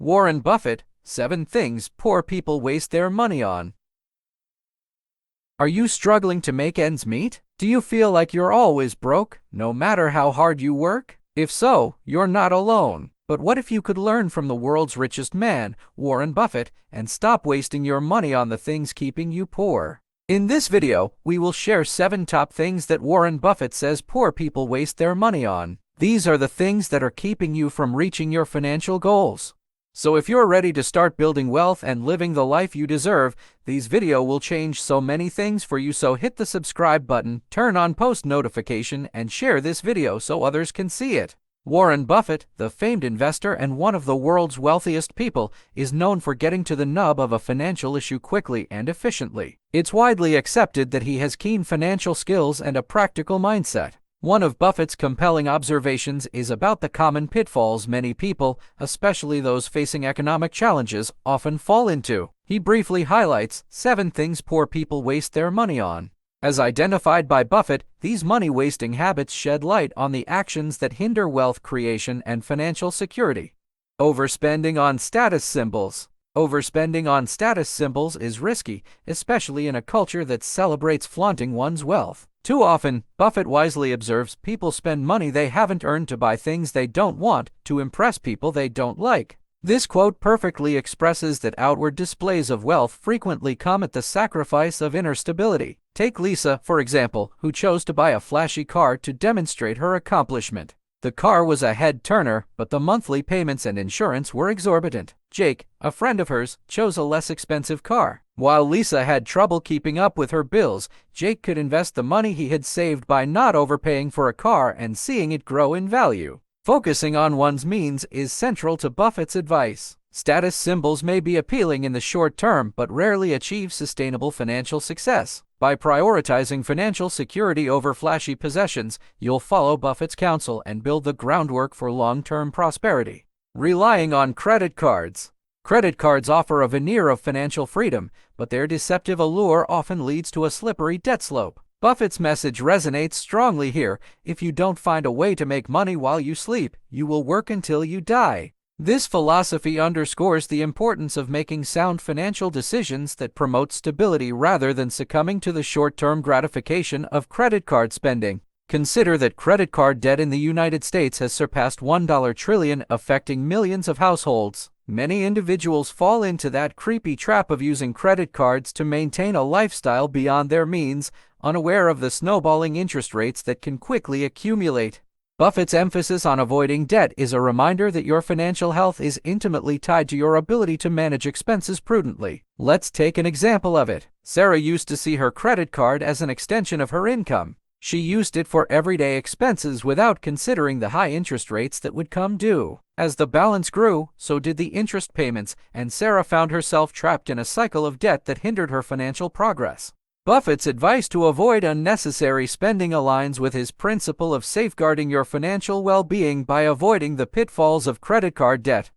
Warren Buffett, 7 Things Poor People Waste Their Money On. Are you struggling to make ends meet? Do you feel like you're always broke, no matter how hard you work? If so, you're not alone. But what if you could learn from the world's richest man, Warren Buffett, and stop wasting your money on the things keeping you poor? In this video, we will share 7 top things that Warren Buffett says poor people waste their money on. These are the things that are keeping you from reaching your financial goals. So if you're ready to start building wealth and living the life you deserve, this video will change so many things for you. So hit the subscribe button, turn on post notification, and share this video so others can see it. Warren Buffett, the famed investor and one of the world's wealthiest people, is known for getting to the nub of a financial issue quickly and efficiently. It's widely accepted that he has keen financial skills and a practical mindset. One of Buffett's compelling observations is about the common pitfalls many people, especially those facing economic challenges, often fall into. He briefly highlights 7 things poor people waste their money on. As identified by Buffett, these money-wasting habits shed light on the actions that hinder wealth creation and financial security. Overspending on status symbols. Overspending on status symbols is risky, especially in a culture that celebrates flaunting one's wealth. Too often, Buffett wisely observes, people spend money they haven't earned to buy things they don't want, to impress people they don't like. This quote perfectly expresses that outward displays of wealth frequently come at the sacrifice of inner stability. Take Lisa, for example, who chose to buy a flashy car to demonstrate her accomplishment. The car was a head-turner, but the monthly payments and insurance were exorbitant. Jake, a friend of hers, chose a less expensive car. While Lisa had trouble keeping up with her bills, Jake could invest the money he had saved by not overpaying for a car and seeing it grow in value. Focusing on one's means is central to Buffett's advice. Status symbols may be appealing in the short term but rarely achieve sustainable financial success. By prioritizing financial security over flashy possessions, you'll follow Buffett's counsel and build the groundwork for long-term prosperity. Relying on credit cards. Credit cards offer a veneer of financial freedom, but their deceptive allure often leads to a slippery debt slope. Buffett's message resonates strongly here. If you don't find a way to make money while you sleep, you will work until you die. This philosophy underscores the importance of making sound financial decisions that promote stability rather than succumbing to the short-term gratification of credit card spending. Consider that credit card debt in the United States has surpassed $1 trillion, affecting millions of households. Many individuals fall into that creepy trap of using credit cards to maintain a lifestyle beyond their means, unaware of the snowballing interest rates that can quickly accumulate. Buffett's emphasis on avoiding debt is a reminder that your financial health is intimately tied to your ability to manage expenses prudently. Let's take an example of it. Sarah used to see her credit card as an extension of her income. She used it for everyday expenses without considering the high interest rates that would come due. As the balance grew, so did the interest payments, and Sarah found herself trapped in a cycle of debt that hindered her financial progress. Buffett's advice to avoid unnecessary spending aligns with his principle of safeguarding your financial well-being by avoiding the pitfalls of credit card debt.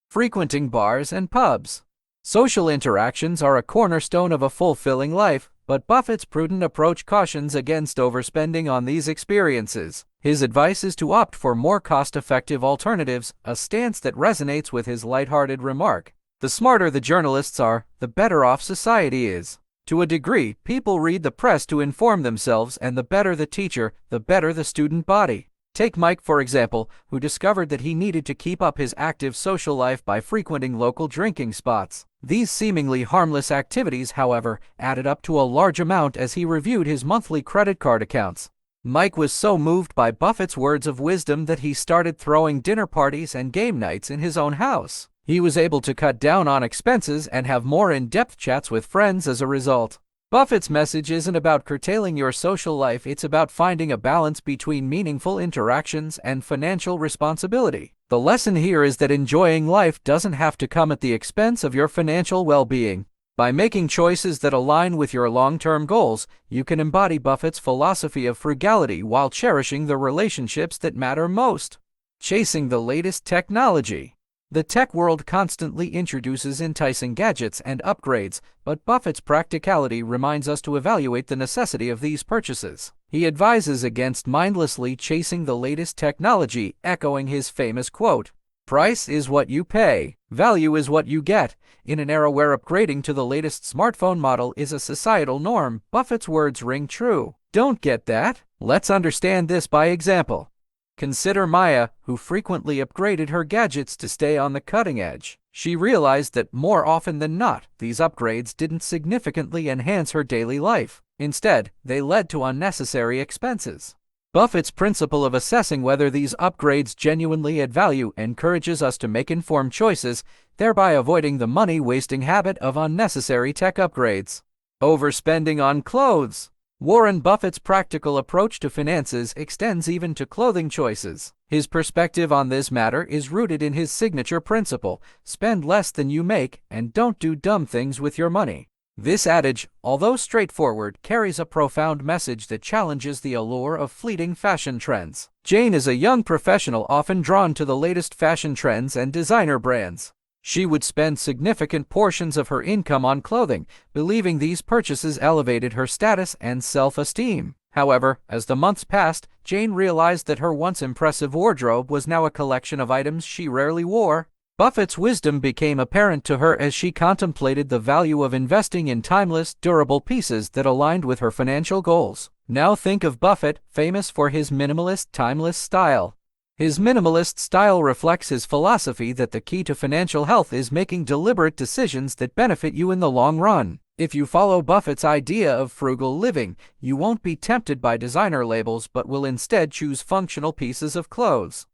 Frequenting bars and pubs. Social interactions are a cornerstone of a fulfilling life, but Buffett's prudent approach cautions against overspending on these experiences. His advice is to opt for more cost-effective alternatives, a stance that resonates with his lighthearted remark. The smarter the journalists are, the better off society is. To a degree, people read the press to inform themselves, and the better the teacher, the better the student body. Take Mike, for example, who discovered that he needed to keep up his active social life by frequenting local drinking spots. These seemingly harmless activities, however, added up to a large amount as he reviewed his monthly credit card accounts. Mike was so moved by Buffett's words of wisdom that he started throwing dinner parties and game nights in his own house. He was able to cut down on expenses and have more in-depth chats with friends as a result. Buffett's message isn't about curtailing your social life, it's about finding a balance between meaningful interactions and financial responsibility. The lesson here is that enjoying life doesn't have to come at the expense of your financial well-being. By making choices that align with your long-term goals, you can embody Buffett's philosophy of frugality while cherishing the relationships that matter most. Chasing the latest technology. The tech world constantly introduces enticing gadgets and upgrades, but Buffett's practicality reminds us to evaluate the necessity of these purchases. He advises against mindlessly chasing the latest technology, echoing his famous quote, Price is what you pay. Value is what you get. In an era where upgrading to the latest smartphone model is a societal norm, Buffett's words ring true. Don't get that? Let's understand this by example. Consider Maya, who frequently upgraded her gadgets to stay on the cutting edge. She realized that more often than not, these upgrades didn't significantly enhance her daily life. Instead, they led to unnecessary expenses. Buffett's principle of assessing whether these upgrades genuinely add value encourages us to make informed choices, thereby avoiding the money-wasting habit of unnecessary tech upgrades. Overspending on clothes. Warren Buffett's practical approach to finances extends even to clothing choices. His perspective on this matter is rooted in his signature principle: spend less than you make and don't do dumb things with your money. This adage, although straightforward, carries a profound message that challenges the allure of fleeting fashion trends. Jane is a young professional often drawn to the latest fashion trends and designer brands. She would spend significant portions of her income on clothing, believing these purchases elevated her status and self-esteem. However, as the months passed, Jane realized that her once impressive wardrobe was now a collection of items she rarely wore. Buffett's wisdom became apparent to her as she contemplated the value of investing in timeless, durable pieces that aligned with her financial goals. Now think of Buffett, famous for his minimalist, timeless style. His minimalist style reflects his philosophy that the key to financial health is making deliberate decisions that benefit you in the long run. If you follow Buffett's idea of frugal living, you won't be tempted by designer labels but will instead choose functional pieces of clothes.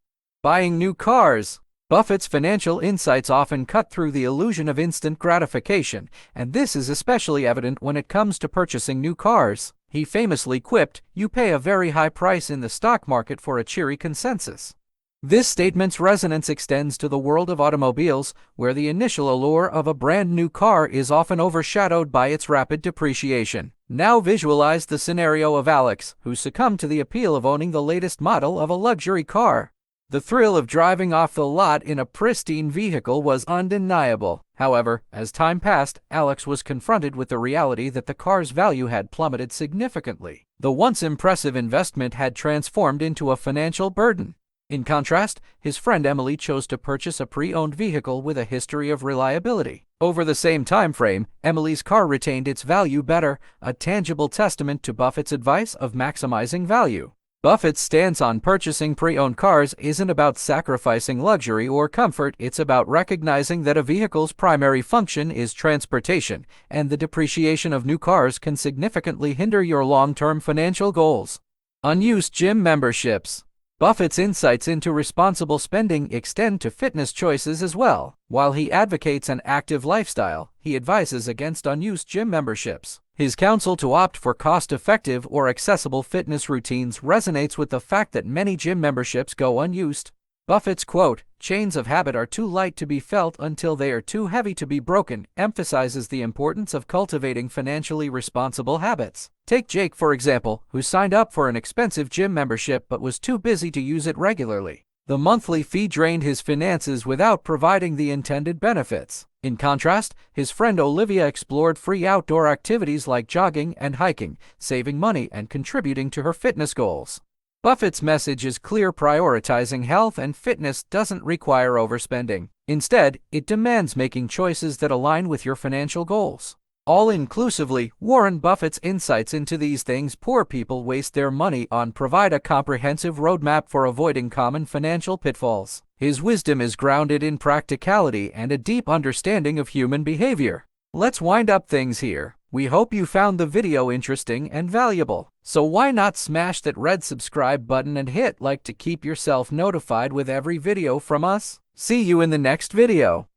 Buying new cars. Buffett's financial insights often cut through the illusion of instant gratification, and this is especially evident when it comes to purchasing new cars. He famously quipped, "You pay a very high price in the stock market for a cheery consensus." This statement's resonance extends to the world of automobiles, where the initial allure of a brand new car is often overshadowed by its rapid depreciation. Now visualize the scenario of Alex, who succumbed to the appeal of owning the latest model of a luxury car. The thrill of driving off the lot in a pristine vehicle was undeniable. However, as time passed, Alex was confronted with the reality that the car's value had plummeted significantly. The once impressive investment had transformed into a financial burden. In contrast, his friend Emily chose to purchase a pre-owned vehicle with a history of reliability. Over the same time frame, Emily's car retained its value better, a tangible testament to Buffett's advice of maximizing value. Buffett's stance on purchasing pre-owned cars isn't about sacrificing luxury or comfort, it's about recognizing that a vehicle's primary function is transportation, and the depreciation of new cars can significantly hinder your long-term financial goals. Unused gym memberships. Buffett's insights into responsible spending extend to fitness choices as well. While he advocates an active lifestyle, he advises against unused gym memberships. His counsel to opt for cost-effective or accessible fitness routines resonates with the fact that many gym memberships go unused. Buffett's quote, "Chains of habit are too light to be felt until they are too heavy to be broken," emphasizes the importance of cultivating financially responsible habits. Take Jake, for example, who signed up for an expensive gym membership but was too busy to use it regularly. The monthly fee drained his finances without providing the intended benefits. In contrast, his friend Olivia explored free outdoor activities like jogging and hiking, saving money and contributing to her fitness goals. Buffett's message is clear: prioritizing health and fitness doesn't require overspending. Instead, it demands making choices that align with your financial goals. All-inclusively, Warren Buffett's insights into these things poor people waste their money on provide a comprehensive roadmap for avoiding common financial pitfalls. His wisdom is grounded in practicality and a deep understanding of human behavior. Let's wind up things here. We hope you found the video interesting and valuable. So why not smash that red subscribe button and hit like to keep yourself notified with every video from us? See you in the next video.